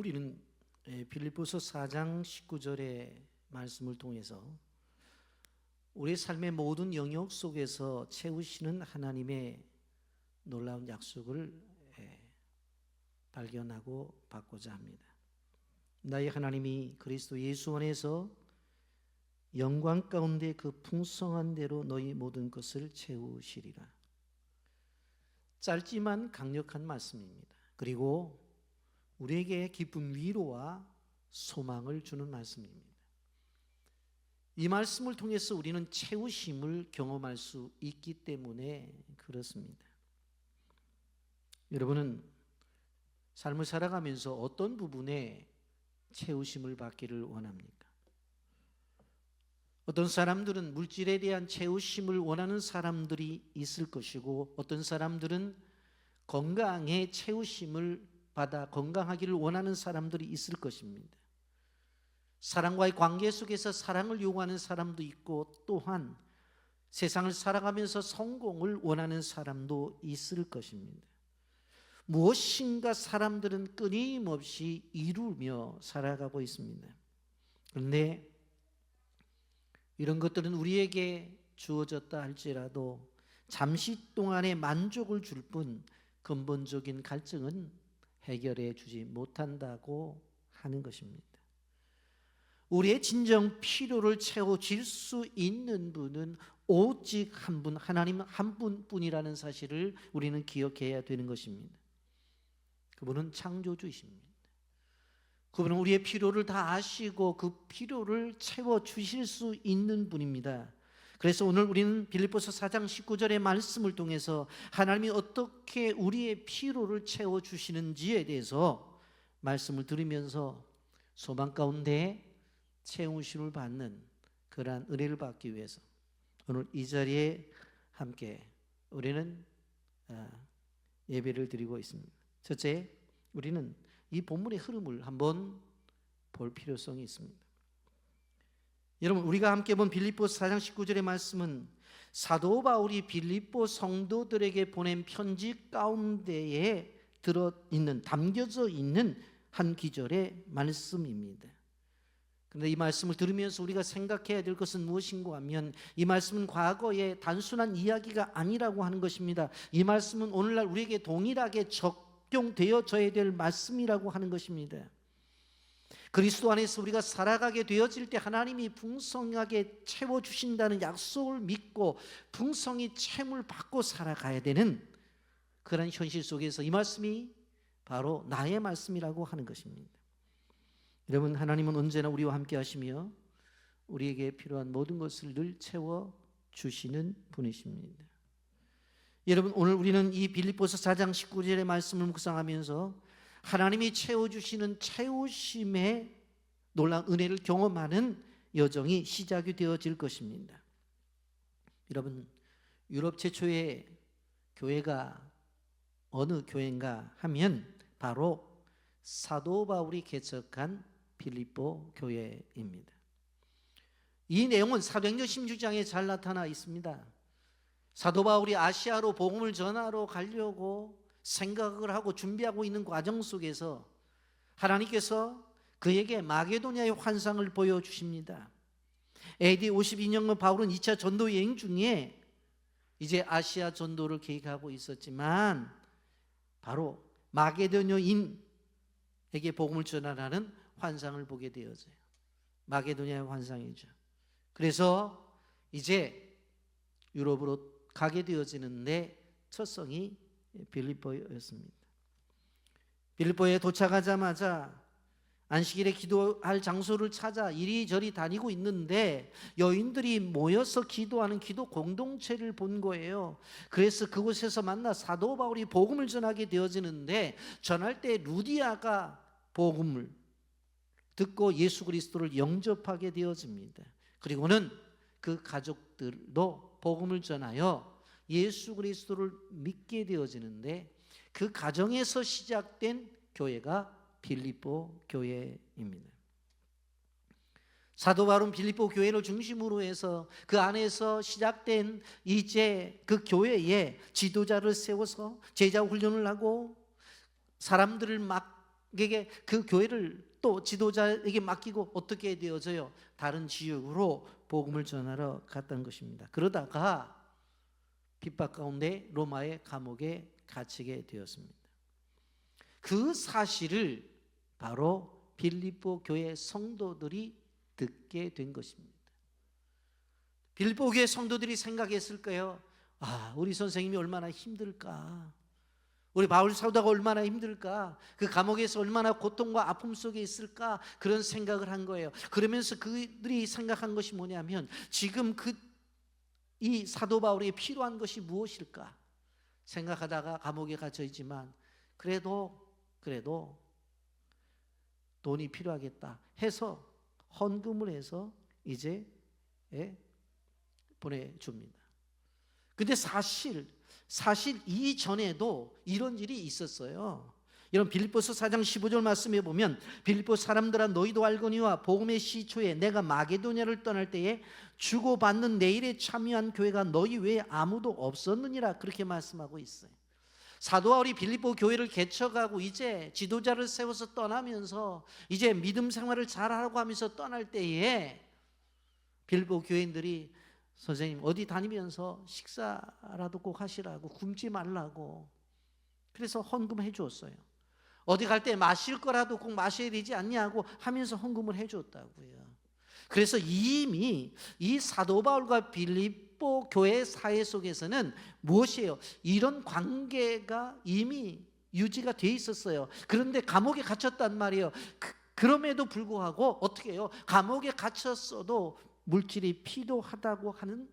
우리는 빌립보서 4장 19절의 말씀을 통해서 우리 삶의 모든 영역 속에서 채우시는 하나님의 놀라운 약속을 발견하고 받고자 합니다. 나의 하나님이 그리스도 예수 안에서 영광 가운데 그 풍성한 대로 너희 모든 것을 채우시리라. 짧지만 강력한 말씀입니다. 그리고 우리에게 기쁜 위로와 소망을 주는 말씀입니다. 이 말씀을 통해서 우리는 채우심을 경험할 수 있기 때문에 그렇습니다. 여러분은 삶을 살아가면서 어떤 부분에 채우심을 받기를 원합니까? 어떤 사람들은 물질에 대한 채우심을 원하는 사람들이 있을 것이고, 어떤 사람들은 건강에 채우심을 받아 건강하기를 원하는 사람들이 있을 것입니다. 사랑과의 관계 속에서 사랑을 요구하는 사람도 있고, 또한 세상을 살아가면서 성공을 원하는 사람도 있을 것입니다. 무엇인가 사람들은 끊임없이 이루며 살아가고 있습니다. 그런데 이런 것들은 우리에게 주어졌다 할지라도 잠시 동안의 만족을 줄 뿐 근본적인 갈증은 해결해 주지 못한다고 하는 것입니다. 우리의 진정 필요를 채워줄 수 있는 분은 오직 한 분, 하나님 한 분뿐이라는 사실을 우리는 기억해야 되는 것입니다. 그분은 창조주이십니다. 그분은 우리의 필요를 다 아시고 그 필요를 채워주실 수 있는 분입니다. 그래서 오늘 우리는 빌립보서 4장 19절의 말씀을 통해서 하나님이 어떻게 우리의 필요를 채워주시는지에 대해서 말씀을 들으면서 소망 가운데 채우심을 받는 그러한 은혜를 받기 위해서 오늘 이 자리에 함께 우리는 예배를 드리고 있습니다. 첫째, 우리는 이 본문의 흐름을 한번 볼 필요성이 있습니다. 여러분, 우리가 함께 본 빌립보서 4장 19절의 말씀은 사도 바울이 빌립보 성도들에게 보낸 편지 가운데에 담겨져 있는 한 기절의 말씀입니다. 그런데 이 말씀을 들으면서 우리가 생각해야 될 것은 무엇인가 하면, 이 말씀은 과거의 단순한 이야기가 아니라고 하는 것입니다. 이 말씀은 오늘날 우리에게 동일하게 적용되어져야 될 말씀이라고 하는 것입니다. 그리스도 안에서 우리가 살아가게 되어질 때 하나님이 풍성하게 채워주신다는 약속을 믿고 풍성히 채물 받고 살아가야 되는 그런 현실 속에서 이 말씀이 바로 나의 말씀이라고 하는 것입니다. 여러분, 하나님은 언제나 우리와 함께 하시며 우리에게 필요한 모든 것을 늘 채워주시는 분이십니다. 여러분, 오늘 우리는 이 빌립보서 4장 19절의 말씀을 묵상하면서 하나님이 채워주시는 채우심의 놀라운 은혜를 경험하는 여정이 시작이 되어질 것입니다. 여러분, 유럽 최초의 교회가 어느 교회인가 하면 바로 사도 바울이 개척한 빌립보 교회입니다. 이 내용은 사도행전 16장에 잘 나타나 있습니다. 사도 바울이 아시아로 복음을 전하러 가려고 생각을 하고 준비하고 있는 과정 속에서 하나님께서 그에게 마게도냐의 환상을 보여주십니다. AD 52년경 바울은 2차 전도 여행 중에 이제 아시아 전도를 계획하고 있었지만 바로 마게도냐인에게 복음을 전하라는 환상을 보게 되어져요. 마게도냐의 환상이죠. 그래서 이제 유럽으로 가게 되어지는데 첫 성이 빌립보였습니다. 빌립보에 도착하자마자 안식일에 기도할 장소를 찾아 이리저리 다니고 있는데 여인들이 모여서 기도하는 기도 공동체를 본 거예요. 그래서 그곳에서 만나 사도 바울이 복음을 전하게 되어지는데, 전할 때 루디아가 복음을 듣고 예수 그리스도를 영접하게 되어집니다. 그리고는 그 가족들도 복음을 전하여 예수 그리스도를 믿게 되어지는데, 그 가정에서 시작된 교회가 빌립보 교회입니다. 사도 바울은 빌립보 교회를 중심으로 해서 그 안에서 시작된 이제 그 교회에 지도자를 세워서 제자 훈련을 하고 사람들을 막 그 교회를 또 지도자에게 맡기고 어떻게 되어져요? 다른 지역으로 복음을 전하러 갔던 것입니다. 그러다가 핍박 가운데 로마의 감옥에 갇히게 되었습니다. 그 사실을 바로 빌립보 교회 성도들이 듣게 된 것입니다. 빌립보 교회 성도들이 생각했을 거예요. 우리 선생님이 얼마나 힘들까, 우리 바울 사도가 얼마나 힘들까, 그 감옥에서 얼마나 고통과 아픔 속에 있을까, 그런 생각을 한 거예요. 그러면서 그들이 생각한 것이 뭐냐면, 지금 이 사도 바울에게 필요한 것이 무엇일까 생각하다가 감옥에 갇혀 있지만 그래도 돈이 필요하겠다 해서 헌금을 해서 이제 보내줍니다. 근데 사실 이전에도 이런 일이 있었어요. 여러분, 빌립보서 4장 15절 말씀에 보면, 빌립보 사람들아 너희도 알거니와 복음의 시초에 내가 마게도냐를 떠날 때에 주고받는 내 일에 참여한 교회가 너희 외에 아무도 없었느니라, 그렇게 말씀하고 있어요. 사도 바울이 빌립보 교회를 개척하고 이제 지도자를 세워서 떠나면서 이제 믿음 생활을 잘하라고 하면서 떠날 때에 빌립보 교인들이 선생님 어디 다니면서 식사라도 꼭 하시라고, 굶지 말라고, 그래서 헌금해 주었어요. 어디 갈 때 마실 거라도 꼭 마셔야 되지 않냐고 하면서 헌금을 해 줬다고요. 그래서 이미 이 사도 바울과 빌립보 교회 사회 속에서는 무엇이에요? 이런 관계가 이미 유지가 돼 있었어요. 그런데 감옥에 갇혔단 말이에요. 그럼에도 불구하고 어떻게 해요? 감옥에 갇혔어도 물질이 필요하다고 하는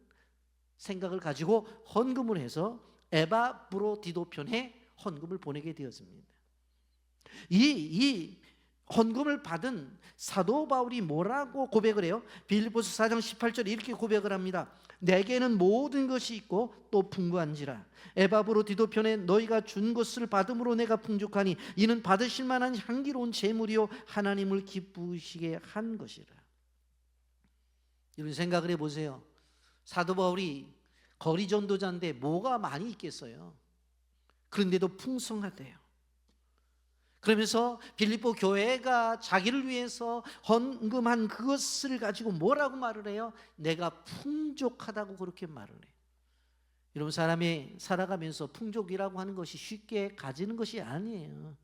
생각을 가지고 헌금을 해서 에바브로디도 편에 헌금을 보내게 되었습니다. 이 헌금을 받은 사도 바울이 뭐라고 고백을 해요? 빌립보서 4장 18절에 이렇게 고백을 합니다. 내게는 모든 것이 있고 또 풍부한지라 에바브로디도 편에 너희가 준 것을 받음으로 내가 풍족하니 이는 받으실 만한 향기로운 제물이요 하나님을 기쁘시게 한 것이라. 이런 생각을 해보세요. 사도 바울이 거리 전도자인데 뭐가 많이 있겠어요? 그런데도 풍성하대요. 그러면서 빌립보 교회가 자기를 위해서 헌금한 그것을 가지고 뭐라고 말을 해요? 내가 풍족하다고 그렇게 말을 해요. 여러분, 사람이 살아가면서 풍족이라고 하는 것이 쉽게 가지는 것이 아니에요.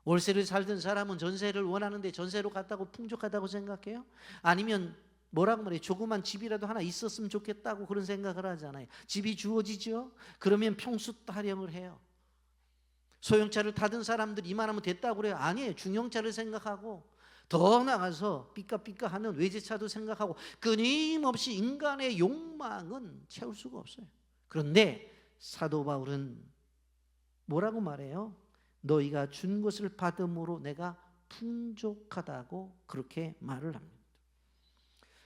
월세를 살던 사람은 전세를 원하는데 전세로 갔다고 풍족하다고 생각해요? 아니면 뭐라고 말해요? 조그만 집이라도 하나 있었으면 좋겠다고 그런 생각을 하잖아요. 집이 주어지죠? 그러면 평수 타령을 해요. 소형차를 타던 사람들이 이만하면 됐다고 그래요? 아니에요. 중형차를 생각하고 더 나가서 삐까삐까하는 외제차도 생각하고 끊임없이 인간의 욕망은 채울 수가 없어요. 그런데 사도 바울은 뭐라고 말해요? 너희가 준 것을 받음으로 내가 풍족하다고 그렇게 말을 합니다.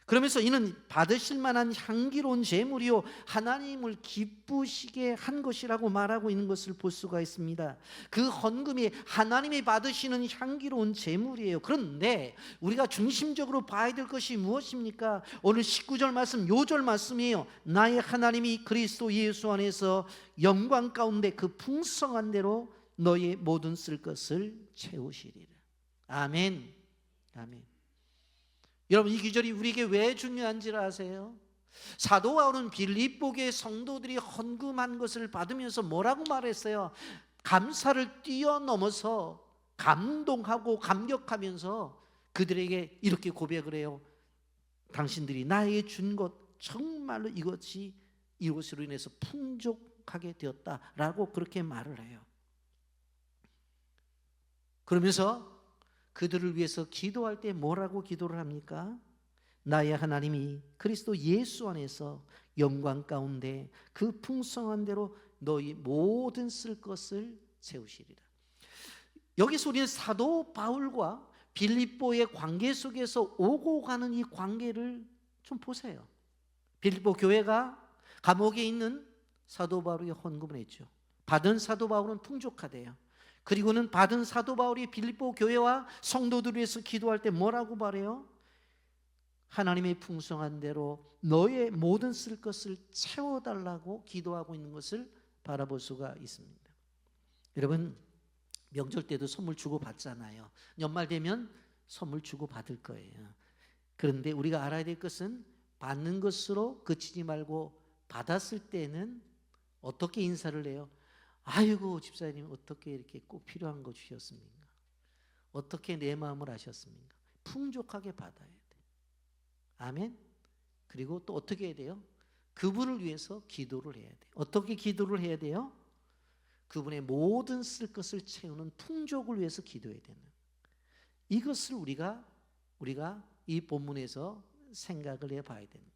그러면서 이는 받으실 만한 향기로운 제물이요 하나님을 기쁘시게 한 것이라고 말하고 있는 것을 볼 수가 있습니다. 그 헌금이 하나님이 받으시는 향기로운 제물이에요. 그런데 우리가 중심적으로 봐야 될 것이 무엇입니까? 오늘 19절 말씀, 요절 말씀이에요. 나의 하나님이 그리스도 예수 안에서 영광 가운데 그 풍성한 대로 너의 모든 쓸 것을 채우시리라. 아멘. 아멘. 여러분, 이 기절이 우리에게 왜 중요한지를 아세요? 사도 바울은 빌립보교의 성도들이 헌금한 것을 받으면서 뭐라고 말했어요? 감사를 뛰어넘어서 감동하고 감격하면서 그들에게 이렇게 고백을 해요. 당신들이 나에게 준 것 정말로 이것으로 인해서 풍족하게 되었다라고 그렇게 말을 해요. 그러면서 그들을 위해서 기도할 때 뭐라고 기도를 합니까? 나의 하나님이 그리스도 예수 안에서 영광 가운데 그 풍성한 대로 너희 모든 쓸 것을 채우시리라. 여기서 우리는 사도 바울과 빌립보의 관계 속에서 오고 가는 이 관계를 좀 보세요. 빌립보 교회가 감옥에 있는 사도 바울에게 헌금을 했죠. 받은 사도 바울은 풍족하대요. 그리고는 받은 사도 바울이 빌립보 교회와 성도들을 위해서 기도할 때 뭐라고 말해요? 하나님의 풍성한 대로 너의 모든 쓸 것을 채워달라고 기도하고 있는 것을 바라볼 수가 있습니다. 여러분, 명절 때도 선물 주고 받잖아요. 연말 되면 선물 주고 받을 거예요. 그런데 우리가 알아야 될 것은 받는 것으로 그치지 말고 받았을 때는 어떻게 인사를 해요? 아이고 집사님 어떻게 이렇게 꼭 필요한 거 주셨습니까? 어떻게 내 마음을 아셨습니까? 풍족하게 받아야 돼. 아멘. 그리고 또 어떻게 해야 돼요? 그분을 위해서 기도를 해야 돼. 어떻게 기도를 해야 돼요? 그분의 모든 쓸 것을 채우는 풍족을 위해서 기도해야 되는. 이것을 우리가 이 본문에서 생각을 해봐야 되는 거예요.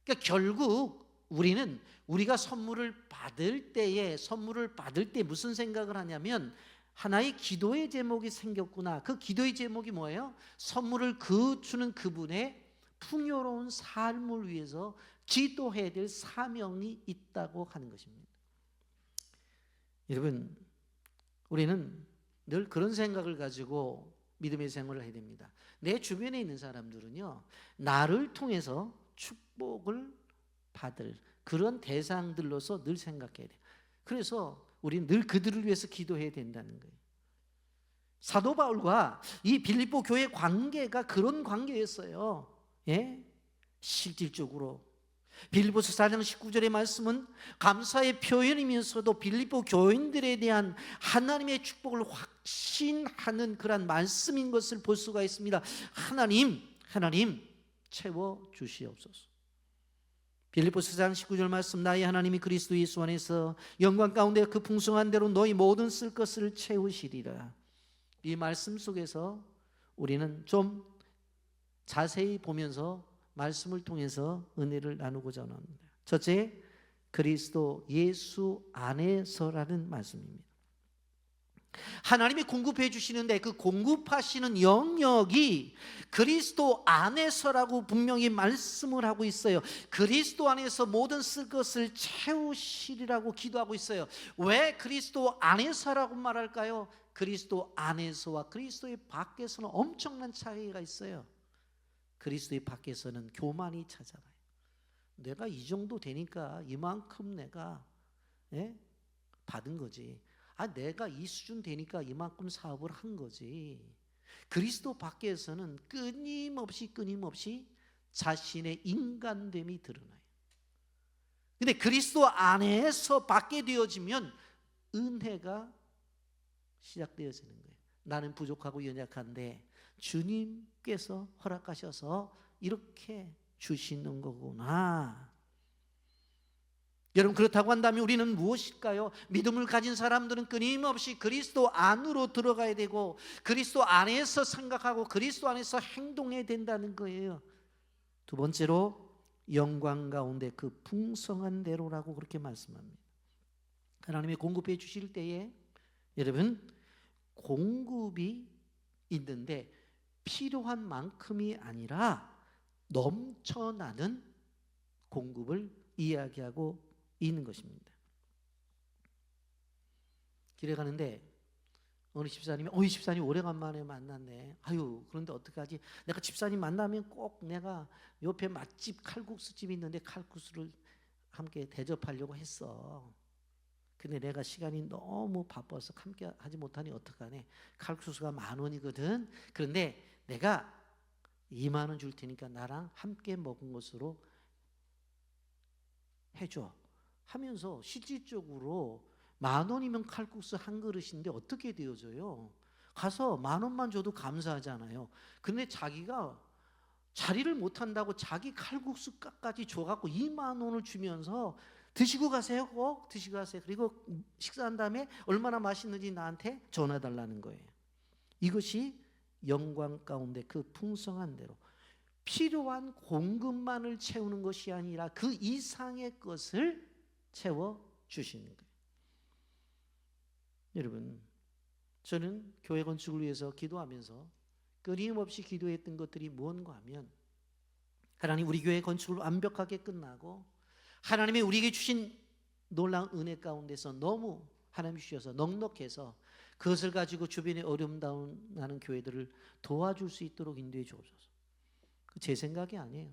그러니까 결국 우리는 우리가 선물을 받을 때 무슨 생각을 하냐면 하나의 기도의 제목이 생겼구나. 그 기도의 제목이 뭐예요? 선물을 주는 그분의 풍요로운 삶을 위해서 기도해야 될 사명이 있다고 하는 것입니다. 여러분, 우리는 늘 그런 생각을 가지고 믿음의 생활을 해야 됩니다. 내 주변에 있는 사람들은요, 나를 통해서 축복을 받을 그런 대상들로서 늘 생각해야 돼요. 그래서 우리는 늘 그들을 위해서 기도해야 된다는 거예요. 사도 바울과 이 빌립보 교회 관계가 그런 관계였어요. 예? 실질적으로 빌립보서 4장 19절의 말씀은 감사의 표현이면서도 빌립보 교인들에 대한 하나님의 축복을 확신하는 그런 말씀인 것을 볼 수가 있습니다. 하나님 채워 주시옵소서. 빌립보서 4장 19절 말씀, 나의 하나님이 그리스도 예수 안에서 영광 가운데 그 풍성한 대로 너희 모든 쓸 것을 채우시리라. 이 말씀 속에서 우리는 좀 자세히 보면서 말씀을 통해서 은혜를 나누고자 합니다. 첫째, 그리스도 예수 안에서라는 말씀입니다. 하나님이 공급해 주시는데 그 공급하시는 영역이 그리스도 안에서라고 분명히 말씀을 하고 있어요. 그리스도 안에서 모든 쓸 것을 채우시리라고 기도하고 있어요. 왜 그리스도 안에서라고 말할까요? 그리스도 안에서와 그리스도의 밖에서는 엄청난 차이가 있어요. 그리스도의 밖에서는 교만이 찾아가요. 내가 이 정도 되니까 이만큼 내가 받은 거지. 내가 이 수준 되니까 이만큼 사업을 한 거지. 그리스도 밖에서는 끊임없이 자신의 인간됨이 드러나요. 근데 그리스도 안에서 받게 되어지면 은혜가 시작되어지는 거예요. 나는 부족하고 연약한데 주님께서 허락하셔서 이렇게 주시는 거구나. 여러분, 그렇다고 한다면 우리는 무엇일까요? 믿음을 가진 사람들은 끊임없이 그리스도 안으로 들어가야 되고 그리스도 안에서 생각하고 그리스도 안에서 행동해야 된다는 거예요. 두 번째로 영광 가운데 그 풍성한 대로라고 그렇게 말씀합니다. 하나님이 공급해 주실 때에 여러분, 공급이 있는데 필요한 만큼이 아니라 넘쳐나는 공급을 이야기하고 있는 것입니다. 길에 가는데 어느 집사님이 집사님 오래간만에 만났네. 그런데 어떡하지? 내가 집사님 만나면 꼭 내가 옆에 맛집 칼국수집이 있는데 칼국수를 함께 대접하려고 했어. 근데 내가 시간이 너무 바빠서 함께 하지 못하니 어떡하네. 칼국수가 10,000원이거든. 그런데 내가 20,000원 줄 테니까 나랑 함께 먹은 것으로 해줘 하면서 실질적으로 10,000원이면 칼국수 한 그릇인데 어떻게 되어져요? 가서 10,000원만 줘도 감사하잖아요. 근데 자기가 자리를 못한다고 자기 칼국수까지 줘갖고 20,000원을 주면서 드시고 가세요. 꼭 드시고 가세요. 그리고 식사한 다음에 얼마나 맛있는지 나한테 전해달라는 거예요. 이것이 영광 가운데 그 풍성한 대로 필요한 공급만을 채우는 것이 아니라 그 이상의 것을 채워주시는 거예요. 여러분, 저는 교회 건축을 위해서 기도하면서 끊임없이 기도했던 것들이 무언가 하면 하나님, 우리 교회 건축을 완벽하게 끝나고 하나님이 우리에게 주신 놀라운 은혜 가운데서 너무 하나님 주셔서 넉넉해서 그것을 가지고 주변에 어려움당하는 교회들을 도와줄 수 있도록 인도해 주옵소서. 제 생각이 아니에요.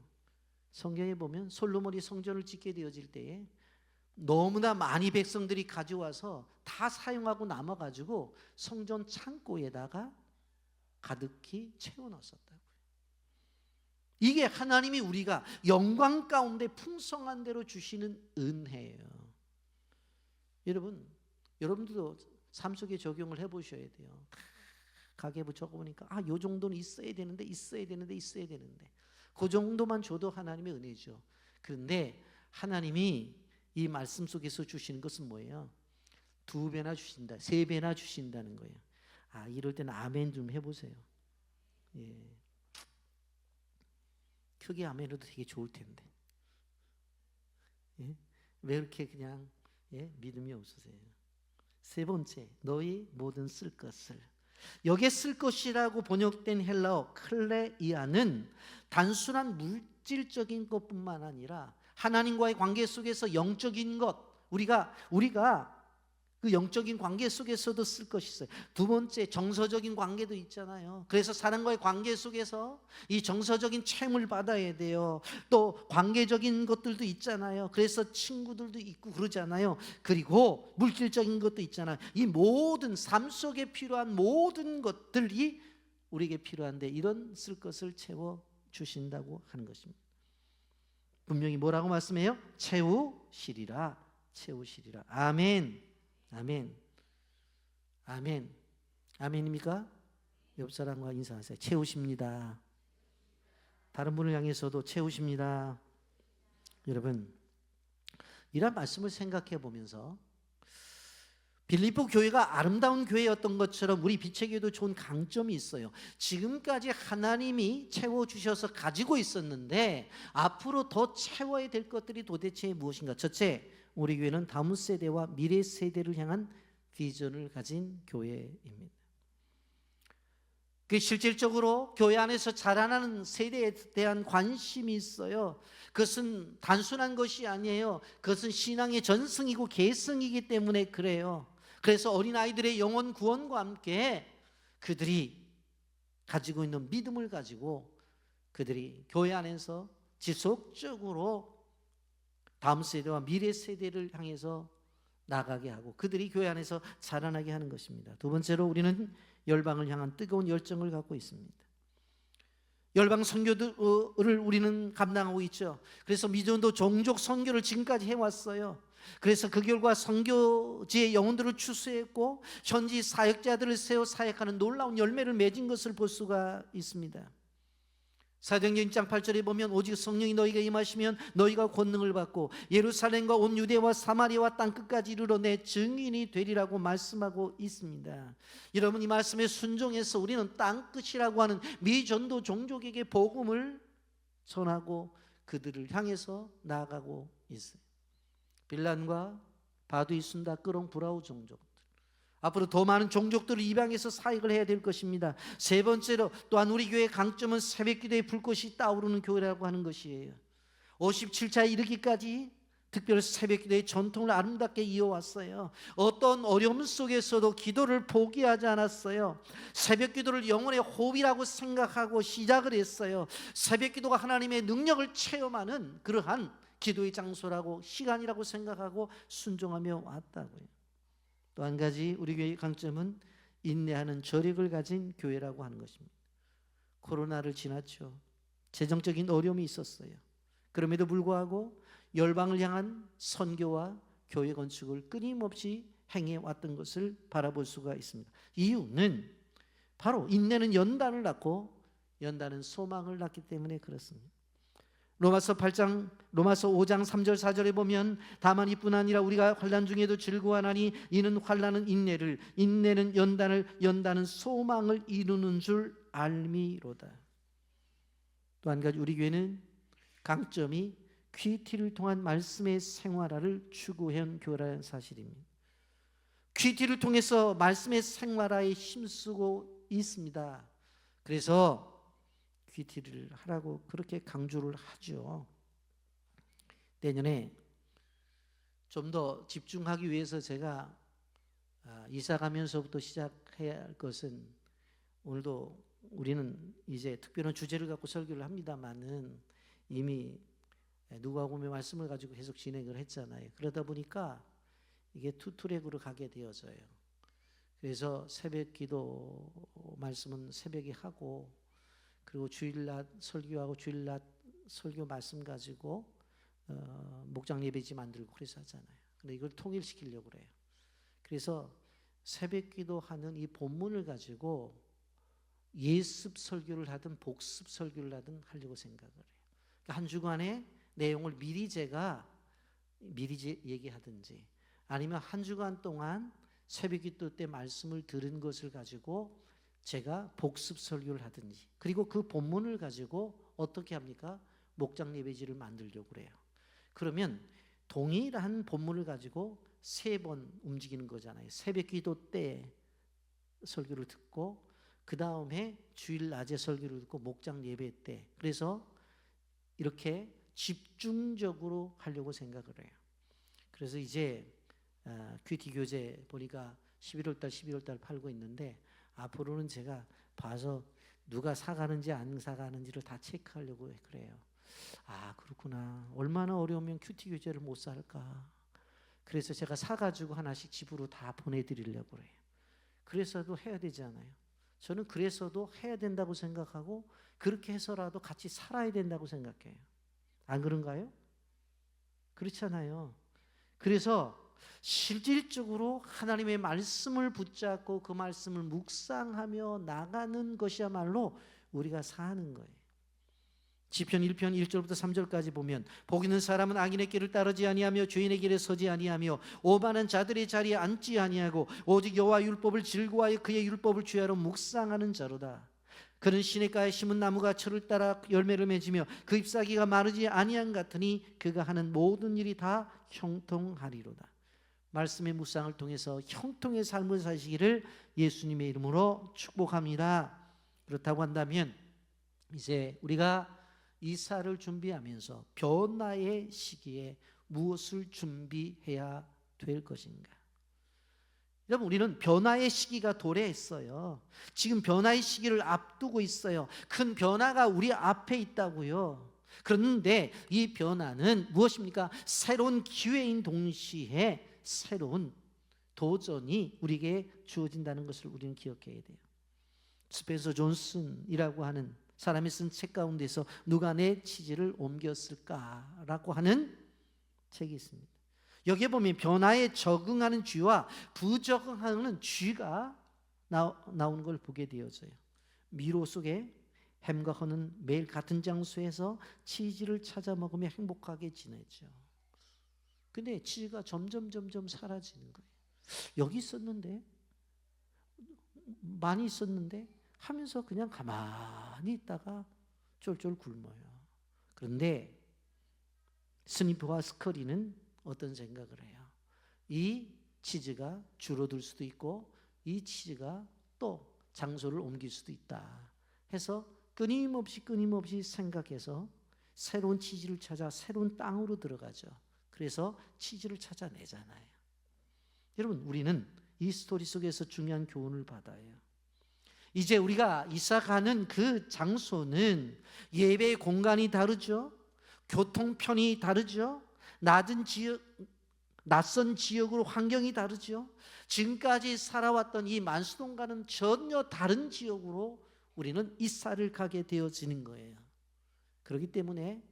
성경에 보면 솔로몬이 성전을 짓게 되어질 때에 너무나 많이 백성들이 가져와서 다 사용하고 남아가지고 성전 창고에다가 가득히 채워넣었다고요. 이게 하나님이 우리가 영광 가운데 풍성한 대로 주시는 은혜예요. 여러분들도 삶 속에 적용을 해보셔야 돼요. 가계부 적어보니까 요 정도는 있어야 되는데 그 정도만 줘도 하나님의 은혜죠. 그런데 하나님이 이 말씀 속에서 주시는 것은 뭐예요? 2배나 주신다, 3배나 주신다는 거예요. 이럴 때는 아멘 좀 해보세요. 예. 크게 아멘해도 되게 좋을 텐데. 예? 왜 이렇게 그냥 믿음이 없으세요? 3번째, 너희 모든 쓸 것을. 여기에 쓸 것이라고 번역된 헬라어 클레이아는 단순한 물질적인 것뿐만 아니라 하나님과의 관계 속에서 영적인 것, 우리가 그 영적인 관계 속에서도 쓸 것이 있어요. 2번째, 정서적인 관계도 있잖아요. 그래서 사람과의 관계 속에서 이 정서적인 채무를 받아야 돼요. 또 관계적인 것들도 있잖아요. 그래서 친구들도 있고 그러잖아요. 그리고 물질적인 것도 있잖아요. 이 모든 삶 속에 필요한 모든 것들이 우리에게 필요한데 이런 쓸 것을 채워 주신다고 하는 것입니다. 분명히 뭐라고 말씀해요? 채우시리라. 아멘. 아멘. 아멘입니까? 옆 사람과 인사하세요. 채우십니다. 다른 분을 향해서도 채우십니다. 여러분, 이런 말씀을 생각해 보면서 빌립보 교회가 아름다운 교회였던 것처럼 우리 빛의 교회도 좋은 강점이 있어요. 지금까지 하나님이 채워주셔서 가지고 있었는데 앞으로 더 채워야 될 것들이 도대체 무엇인가? 첫째, 우리 교회는 다음 세대와 미래 세대를 향한 비전을 가진 교회입니다. 그 실질적으로 교회 안에서 자라나는 세대에 대한 관심이 있어요. 그것은 단순한 것이 아니에요. 그것은 신앙의 전승이고 계승이기 때문에 그래요. 그래서 어린아이들의 영혼 구원과 함께 그들이 가지고 있는 믿음을 가지고 그들이 교회 안에서 지속적으로 다음 세대와 미래 세대를 향해서 나가게 하고 그들이 교회 안에서 자라나게 하는 것입니다. 2번째로 우리는 열방을 향한 뜨거운 열정을 갖고 있습니다. 열방 선교를 우리는 감당하고 있죠. 그래서 미전도 종족 선교를 지금까지 해왔어요. 그래서 그 결과 선교지의 영혼들을 추수했고 현지 사역자들을 세워 사역하는 놀라운 열매를 맺은 것을 볼 수가 있습니다. 사도행전 1장 8절에 보면 오직 성령이 너희에게 임하시면 너희가 권능을 받고 예루살렘과 온 유대와 사마리아와 땅끝까지 이르러 내 증인이 되리라고 말씀하고 있습니다. 여러분, 이 말씀에 순종해서 우리는 땅끝이라고 하는 미전도 종족에게 복음을 전하고 그들을 향해서 나아가고 있어요. 빌란과 바두이, 순다, 끄롱, 브라우 종족, 앞으로 더 많은 종족들을 입양해서 사역을 해야 될 것입니다. 3번째로 또한 우리 교회의 강점은 새벽기도의 불꽃이 떠오르는 교회라고 하는 것이에요. 57차에 이르기까지 특별히 새벽기도의 전통을 아름답게 이어왔어요. 어떤 어려움 속에서도 기도를 포기하지 않았어요. 새벽기도를 영혼의 호흡이라고 생각하고 시작을 했어요. 새벽기도가 하나님의 능력을 체험하는 그러한 기도의 장소라고 시간이라고 생각하고 순종하며 왔다고요. 또 한 가지 우리 교회의 강점은 인내하는 저력을 가진 교회라고 하는 것입니다. 코로나를 지났죠. 재정적인 어려움이 있었어요. 그럼에도 불구하고 열방을 향한 선교와 교회 건축을 끊임없이 행해왔던 것을 바라볼 수가 있습니다. 이유는 바로 인내는 연단을 낳고 연단은 소망을 낳기 때문에 그렇습니다. 로마서 5장 3절 4절에 보면 다만 이뿐 아니라 우리가 환난 중에도 즐거워하나니 이는 환난은 인내를, 인내는 연단을, 연단은 소망을 이루는 줄 알미로다. 또 한 가지 우리 교회는 강점이 퀴티를 통한 말씀의 생활화를 추구해온 교회라는 사실입니다. 퀴티를 통해서 말씀의 생활화에 힘쓰고 있습니다. 그래서 퀴티를 하라고 그렇게 강조를 하죠. 내년에 좀 더 집중하기 위해서 제가 이사 가면서부터 시작해야 할 것은, 오늘도 우리는 이제 특별한 주제를 갖고 설교를 합니다만은 이미 누가복음의 말씀을 가지고 계속 진행을 했잖아요. 그러다 보니까 이게 투트랙으로 가게 되어져요. 그래서 새벽 기도 말씀은 새벽에 하고, 그리고 주일날 설교하고 주일날 설교 말씀 가지고 목장 예배지 만들고 그래서 하잖아요. 근데 이걸 통일시키려고 그래요. 그래서 새벽 기도하는 이 본문을 가지고 예습 설교를 하든 복습 설교를 하든 하려고 생각을 해요. 그러니까 한 주간의 내용을 미리 얘기하든지, 아니면 한 주간 동안 새벽 기도 때 말씀을 들은 것을 가지고 제가 복습 설교를 하든지, 그리고 그 본문을 가지고 어떻게 합니까? 목장 예배지를 만들려고 그래요. 그러면 동일한 본문을 가지고 3번 움직이는 거잖아요. 새벽 기도 때 설교를 듣고, 그 다음에 주일 낮에 설교를 듣고, 목장 예배 때. 그래서 이렇게 집중적으로 하려고 생각을 해요. 그래서 이제 큐티 교재 보니까 11월달 팔고 있는데, 앞으로는 제가 봐서 누가 사가는지 안 사가는지를 다 체크하려고 그래요. 아, 그렇구나. 얼마나 어려우면 큐티 교재를 못 살까. 그래서 제가 사가지고 하나씩 집으로 다 보내드리려고 그래요. 그래서도 해야 되잖아요. 저는 그래서도 해야 된다고 생각하고, 그렇게 해서라도 같이 살아야 된다고 생각해요. 안 그런가요? 그렇잖아요. 그래서 실질적으로 하나님의 말씀을 붙잡고 그 말씀을 묵상하며 나가는 것이야말로 우리가 사는 거예요. 시편 1편 1절부터 3절까지 보면, 복 있는 사람은 악인의 길을 따르지 아니하며 죄인의 길에 서지 아니하며 오만한 자들의 자리에 앉지 아니하고 오직 여호와 율법을 즐거워하여 그의 율법을 주야로 묵상하는 자로다. 그는 시냇가에 심은 나무가 철을 따라 열매를 맺으며 그 잎사귀가 마르지 아니한 같으니 그가 하는 모든 일이 다 형통하리로다. 말씀의 묵상을 통해서 형통의 삶을 사시기를 예수님의 이름으로 축복합니다. 그렇다고 한다면 이제 우리가 이사를 준비하면서 변화의 시기에 무엇을 준비해야 될 것인가? 여러분, 우리는 변화의 시기가 도래했어요. 지금 변화의 시기를 앞두고 있어요. 큰 변화가 우리 앞에 있다고요. 그런데 이 변화는 무엇입니까? 새로운 기회인 동시에 새로운 도전이 우리에게 주어진다는 것을 우리는 기억해야 돼요. 스펜서 존슨이라고 하는 사람이 쓴 책 가운데서 누가 내 치질을 옮겼을까라고 하는 책이 있습니다. 여기에 보면 변화에 적응하는 쥐와 부적응하는 쥐가 나오는 걸 보게 되어져요. 미로 속에 햄과 허는 매일 같은 장소에서 치즈를 찾아 먹으며 행복하게 지내죠. 근데 치즈가 점점 사라지는 거예요. 여기 있었는데, 많이 있었는데 하면서 그냥 가만히 있다가 쫄쫄 굶어요. 그런데 스니프와 스커리는 어떤 생각을 해요? 이 치즈가 줄어들 수도 있고 이 치즈가 또 장소를 옮길 수도 있다 해서 끊임없이 생각해서 새로운 치즈를 찾아 새로운 땅으로 들어가죠. 그래서 치즈를 찾아내잖아요. 여러분, 우리는 이 스토리 속에서 중요한 교훈을 받아요. 이제 우리가 이사가는 그 장소는 예배의 공간이 다르죠. 교통편이 다르죠. 낯선 지역으로 환경이 다르죠. 지금까지 살아왔던 이 만수동과는 전혀 다른 지역으로 우리는 이사를 가게 되어지는 거예요. 그렇기 때문에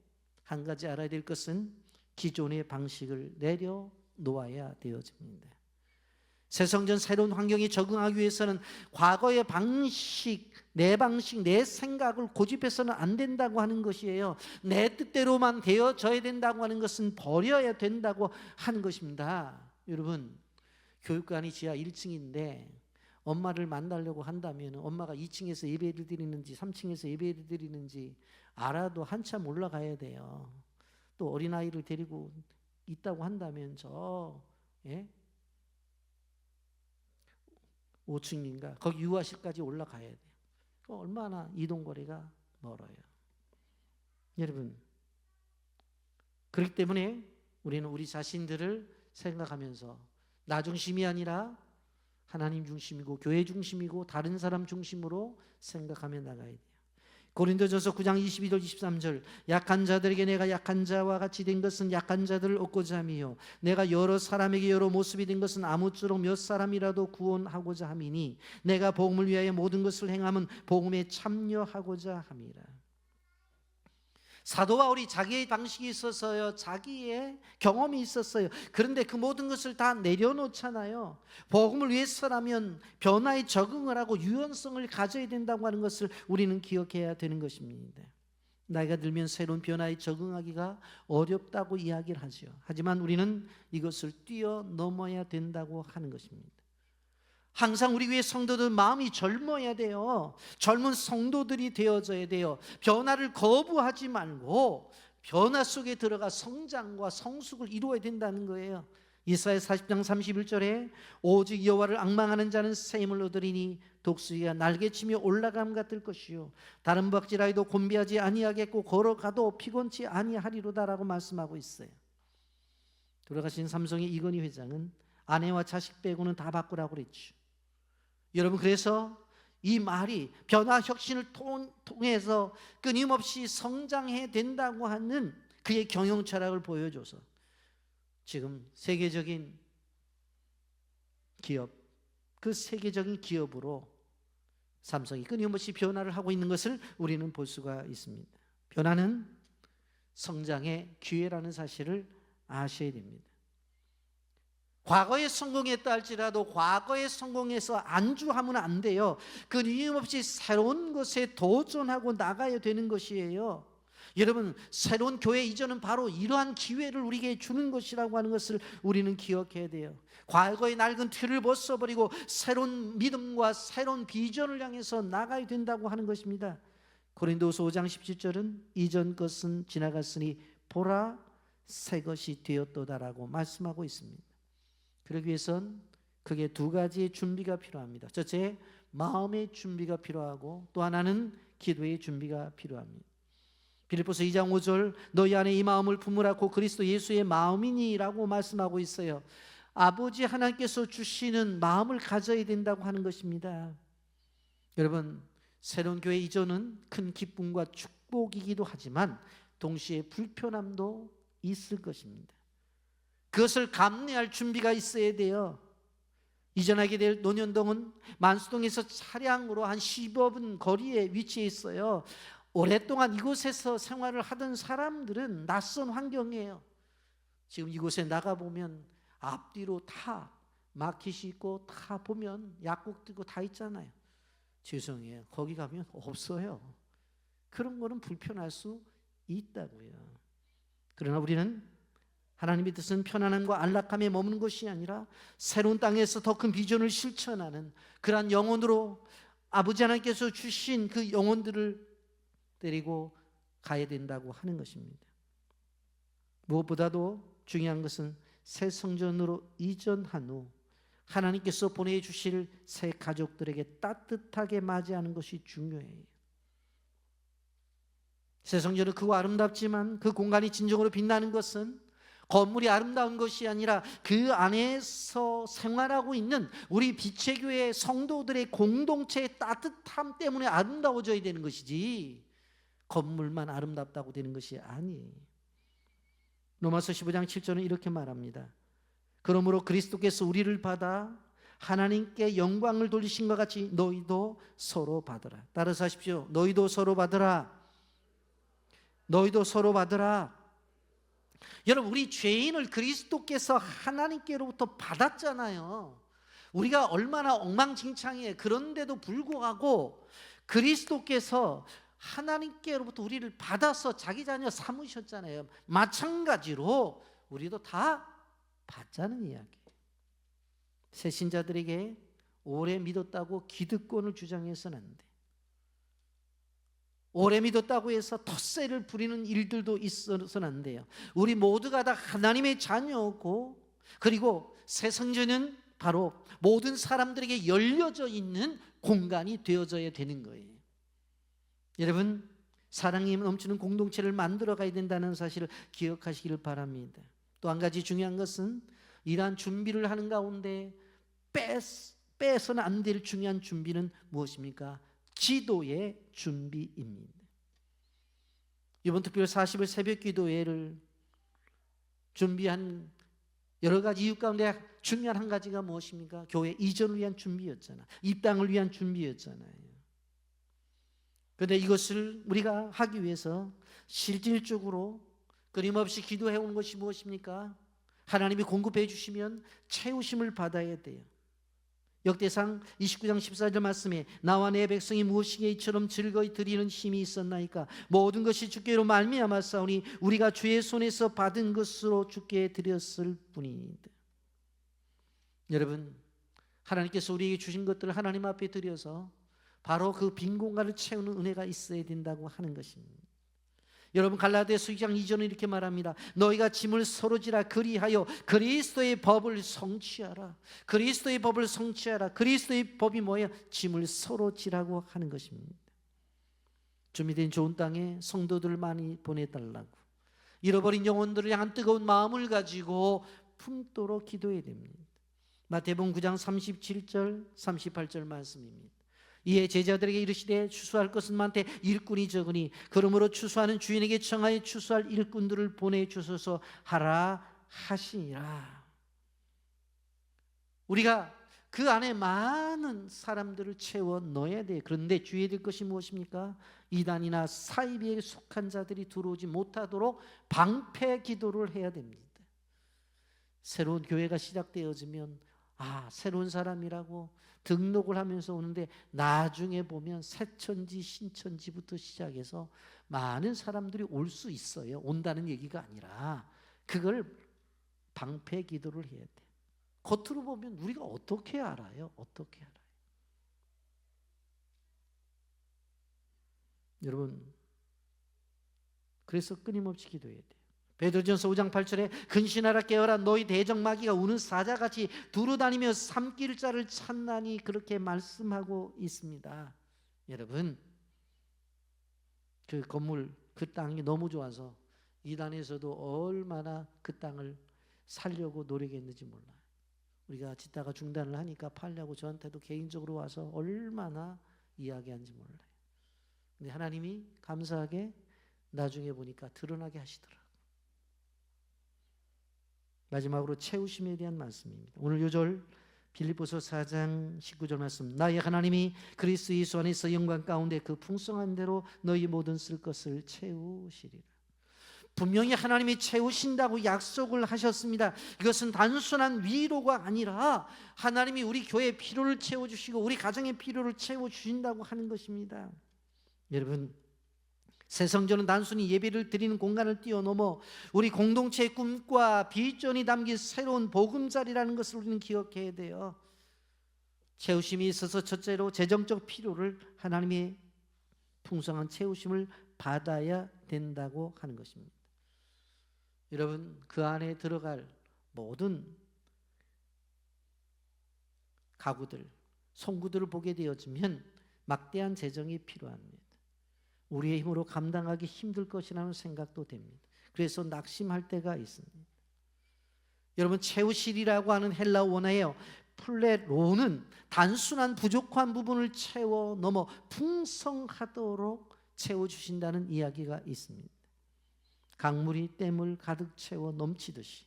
한 가지 알아야 될 것은 기존의 방식을 내려놓아야 되어집니다. 새 성전 새로운 환경에 적응하기 위해서는 과거의 방식, 내 생각을 고집해서는 안 된다고 하는 것이에요. 내 뜻대로만 되어져야 된다고 하는 것은 버려야 된다고 하는 것입니다. 여러분, 교육관이 지하 1층인데 엄마를 만나려고 한다면 엄마가 2층에서 예배를 드리는지 3층에서 예배를 드리는지 알아도 한참 올라가야 돼요. 또 어린아이를 데리고 있다고 한다면 5층인가 거기 유아실까지 올라가야 돼요. 얼마나 이동거리가 멀어요. 여러분, 그렇기 때문에 우리는 우리 자신들을 생각하면서 나 중심이 아니라 하나님 중심이고 교회 중심이고 다른 사람 중심으로 생각하며 나가야 돼요. 고린도전서 9장 22절 23절 약한 자들에게 내가 약한 자와 같이 된 것은 약한 자들을 얻고자 함이요 내가 여러 사람에게 여러 모습이 된 것은 아무쪼록 몇 사람이라도 구원하고자 함이니 내가 복음을 위하여 모든 것을 행함은 복음에 참여하고자 함이라. 사도 바울이 자기의 방식이 있었어요. 자기의 경험이 있었어요. 그런데 그 모든 것을 다 내려놓잖아요. 복음을 위해서라면 변화에 적응을 하고 유연성을 가져야 된다고 하는 것을 우리는 기억해야 되는 것입니다. 나이가 들면 새로운 변화에 적응하기가 어렵다고 이야기를 하죠. 하지만 우리는 이것을 뛰어넘어야 된다고 하는 것입니다. 항상 우리 위에 성도들 마음이 젊어야 돼요. 젊은 성도들이 되어져야 돼요. 변화를 거부하지 말고 변화 속에 들어가 성장과 성숙을 이루어야 된다는 거예요. 이사야 40장 31절에 오직 여호와를 앙망하는 자는 새 힘을 얻으리니 독수리가 날개치며 올라감 같을 것이요 다른 박질하여도 곤비하지 아니하겠고 걸어가도 피곤치 아니하리로다라고 말씀하고 있어요. 돌아가신 삼성의 이건희 회장은 아내와 자식 빼고는 다 바꾸라고 그랬죠. 여러분, 그래서 이 말이 변화 혁신을 통해서 끊임없이 성장해야 된다고 하는 그의 경영 철학을 보여줘서 지금 세계적인 기업, 그 세계적인 기업으로 삼성이 끊임없이 변화를 하고 있는 것을 우리는 볼 수가 있습니다. 변화는 성장의 기회라는 사실을 아셔야 됩니다. 과거에 성공했다 할지라도 과거에 성공해서 안주하면 안 돼요. 끊임없이 새로운 것에 도전하고 나가야 되는 것이에요. 여러분, 새로운 교회 이전은 바로 이러한 기회를 우리에게 주는 것이라고 하는 것을 우리는 기억해야 돼요. 과거의 낡은 틀을 벗어버리고 새로운 믿음과 새로운 비전을 향해서 나가야 된다고 하는 것입니다. 고린도후서 5장 17절은 이전 것은 지나갔으니 보라 새 것이 되었도다라고 말씀하고 있습니다. 그러기 위해선 크게 두 가지의 준비가 필요합니다. 첫째, 마음의 준비가 필요하고 또 하나는 기도의 준비가 필요합니다. 빌립보서 2장 5절 너희 안에 이 마음을 품으라 고 그리스도 예수의 마음이니라고 말씀하고 있어요. 아버지 하나님께서 주시는 마음을 가져야 된다고 하는 것입니다. 여러분, 새로운 교회 이전은 큰 기쁨과 축복이기도 하지만 동시에 불편함도 있을 것입니다. 그것을 감내할 준비가 있어야 돼요. 이전하게 될 논현동은 만수동에서 차량으로 한 15분 거리에 위치해 있어요. 오랫동안 이곳에서 생활을 하던 사람들은 낯선 환경이에요. 지금 이곳에 나가보면 앞뒤로 다 마켓이 있고 다 보면 약국도 있고 다 있잖아요. 죄송해요. 거기 가면 없어요. 그런 거는 불편할 수 있다고요. 그러나 우리는 하나님의 뜻은 편안함과 안락함에 머무는 것이 아니라 새로운 땅에서 더 큰 비전을 실천하는 그러한 영혼으로 아버지 하나님께서 주신 그 영혼들을 데리고 가야 된다고 하는 것입니다. 무엇보다도 중요한 것은 새 성전으로 이전한 후 하나님께서 보내주실 새 가족들에게 따뜻하게 맞이하는 것이 중요해요. 새 성전은 크고 아름답지만 그 공간이 진정으로 빛나는 것은 건물이 아름다운 것이 아니라 그 안에서 생활하고 있는 우리 빛의 교회 성도들의 공동체의 따뜻함 때문에 아름다워져야 되는 것이지 건물만 아름답다고 되는 것이 아니에요. 로마서 15장 7절은 이렇게 말합니다. 그러므로 그리스도께서 우리를 받아 하나님께 영광을 돌리신 것 같이 너희도 서로 받으라. 따라서 하십시오. 너희도 서로 받으라. 너희도 서로 받으라. 여러분, 우리 죄인을 그리스도께서 하나님께로부터 받았잖아요. 우리가 얼마나 엉망진창이에요. 그런데도 불구하고 그리스도께서 하나님께로부터 우리를 받아서 자기 자녀 삼으셨잖아요. 마찬가지로 우리도 다 받자는 이야기예요. 새 신자들에게 오래 믿었다고 기득권을 주장해서는 안 돼. 오래 믿었다고 해서 텃세를 부리는 일들도 있어서는 안 돼요. 우리 모두가 다 하나님의 자녀고, 그리고 새 성전은 바로 모든 사람들에게 열려져 있는 공간이 되어져야 되는 거예요. 여러분, 사랑이 넘치는 공동체를 만들어 가야 된다는 사실을 기억하시기를 바랍니다. 또 한 가지 중요한 것은 이러한 준비를 하는 가운데 빼서는 안 될 중요한 준비는 무엇입니까? 기도의 준비입니다. 이번 특별 40일 새벽 기도회를 준비한 여러 가지 이유 가운데 중요한 한 가지가 무엇입니까? 교회 이전을 위한 준비였잖아. 입당을 위한 준비였잖아요. 그런데 이것을 우리가 하기 위해서 실질적으로 끊임없이 기도해 오는 것이 무엇입니까? 하나님이 공급해 주시면 채우심을 받아야 돼요. 역대상 29장 14절 말씀에 나와 내 백성이 무엇이기에 이처럼 즐거이 드리는 힘이 있었나이까? 모든 것이 주께로 말미암았사오니 우리가 주의 손에서 받은 것으로 주께 드렸을 뿐이니이다. 여러분, 하나님께서 우리에게 주신 것들을 하나님 앞에 드려서 바로 그 빈 공간을 채우는 은혜가 있어야 된다고 하는 것입니다. 여러분, 갈라디아서 2장 2절은 이렇게 말합니다. 너희가 짐을 서로 지라 그리하여 그리스도의 법을 성취하라. 그리스도의 법을 성취하라. 그리스도의 법이 뭐예요? 짐을 서로 지라고 하는 것입니다. 준비된 좋은 땅에 성도들을 많이 보내달라고, 잃어버린 영혼들을 향한 뜨거운 마음을 가지고 품도록 기도해야 됩니다. 마태복음 9장 37절 38절 말씀입니다. 이에 제자들에게 이르시되 추수할 것은 많되 일꾼이 적으니 그러므로 추수하는 주인에게 청하여 추수할 일꾼들을 보내주소서 하라 하시니라. 우리가 그 안에 많은 사람들을 채워 넣어야 돼요. 그런데 주의해야 될 것이 무엇입니까? 이단이나 사이비에 속한 자들이 들어오지 못하도록 방패 기도를 해야 됩니다. 새로운 교회가 시작되어지면 새로운 사람이라고 등록을 하면서 오는데 나중에 보면 새천지 신천지부터 시작해서 많은 사람들이 올 수 있어요. 온다는 얘기가 아니라 그걸 방패 기도를 해야 돼. 겉으로 보면 우리가 어떻게 알아요? 어떻게 알아요? 여러분, 그래서 끊임없이 기도해야 돼요. 베드로전서 5장 8절에 근신하라 깨어라 너희 대적마귀가 우는 사자같이 두루다니며 삼킬 자를 찾나니 그렇게 말씀하고 있습니다. 여러분, 그 건물 그 땅이 너무 좋아서 이단에서도 얼마나 그 땅을 살려고 노력했는지 몰라요. 우리가 짓다가 중단을 하니까 팔려고 저한테도 개인적으로 와서 얼마나 이야기한지 몰라요. 근데 하나님이 감사하게 나중에 보니까 드러나게 하시더라고요. 마지막으로 채우심에 대한 말씀입니다. 오늘 요절 빌립보서 4장 19절 말씀. 나의 하나님이 그리스도 예수 안에서 영광 가운데 그 풍성한 대로 너희 모든 쓸 것을 채우시리라. 분명히 하나님이 채우신다고 약속을 하셨습니다. 이것은 단순한 위로가 아니라 하나님이 우리 교회의 필요를 채워주시고 우리 가정의 필요를 채워주신다고 하는 것입니다. 여러분, 새 성전은 단순히 예배를 드리는 공간을 뛰어넘어 우리 공동체의 꿈과 비전이 담긴 새로운 보금자리라는 것을 우리는 기억해야 돼요. 채우심이 있어서 첫째로 재정적 필요를 하나님의 풍성한 채우심을 받아야 된다고 하는 것입니다. 여러분, 그 안에 들어갈 모든 가구들, 송구들을 보게 되어지면 막대한 재정이 필요합니다. 우리의 힘으로 감당하기 힘들 것이라는 생각도 됩니다. 그래서 낙심할 때가 있습니다. 여러분, 채우시리라고 하는 헬라 원어예요. 플레로는 단순한 부족한 부분을 채워 넘어 풍성하도록 채워주신다는 이야기가 있습니다. 강물이 댐을 가득 채워 넘치듯이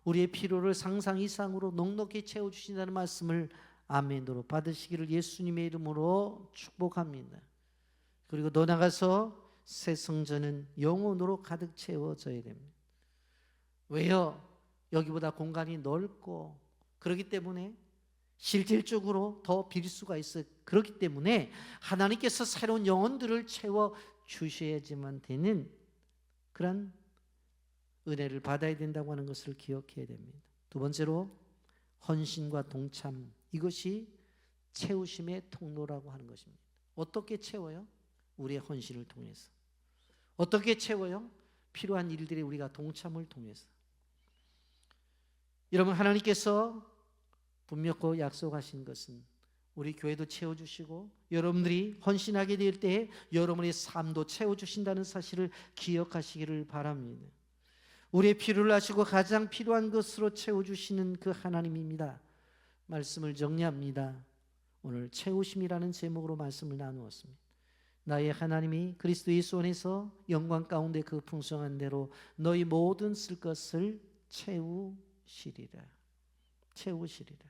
우리의 필요를 상상 이상으로 넉넉히 채워주신다는 말씀을 아멘으로 받으시기를 예수님의 이름으로 축복합니다. 그리고 더 나가서 새 성전은 영혼으로 가득 채워져야 됩니다. 왜요? 여기보다 공간이 넓고 그렇기 때문에 실질적으로 더 빌 수가 있어요. 그렇기 때문에 하나님께서 새로운 영혼들을 채워 주셔야지만 되는 그런 은혜를 받아야 된다고 하는 것을 기억해야 됩니다. 두 번째로 헌신과 동참, 이것이 채우심의 통로라고 하는 것입니다. 어떻게 채워요? 우리의 헌신을 통해서. 어떻게 채워요? 필요한 일들에 우리가 동참을 통해서. 여러분, 하나님께서 분명히 약속하신 것은 우리 교회도 채워주시고 여러분들이 헌신하게 될 때에 여러분의 삶도 채워주신다는 사실을 기억하시기를 바랍니다. 우리의 필요를 아시고 가장 필요한 것으로 채워주시는 그 하나님입니다. 말씀을 정리합니다. 오늘 채우심이라는 제목으로 말씀을 나누었습니다. 나의 하나님이 그리스도 예수 안에서 영광 가운데 그 풍성한 대로 너희 모든 쓸 것을 채우시리라. 채우시리라.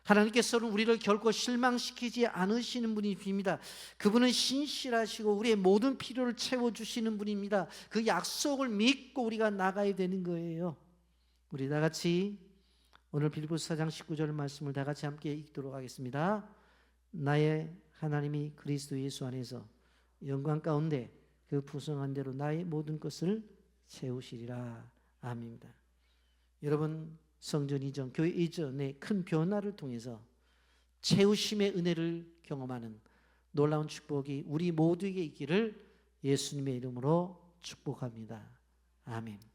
하나님께서는 우리를 결코 실망시키지 않으시는 분이십니다. 그분은 신실하시고 우리의 모든 필요를 채워주시는 분입니다. 그 약속을 믿고 우리가 나가야 되는 거예요. 우리 다 같이 오늘 빌립보서 4장 19절 말씀을 다 같이 함께 읽도록 하겠습니다. 나의 하나님이 그리스도 예수 안에서 영광 가운데 그 풍성한 대로 나의 모든 것을 채우시리라. 아멘입니다. 여러분, 성전 이전, 교회 이전의 큰 변화를 통해서 채우심의 은혜를 경험하는 놀라운 축복이 우리 모두에게 있기를 예수님의 이름으로 축복합니다. 아멘.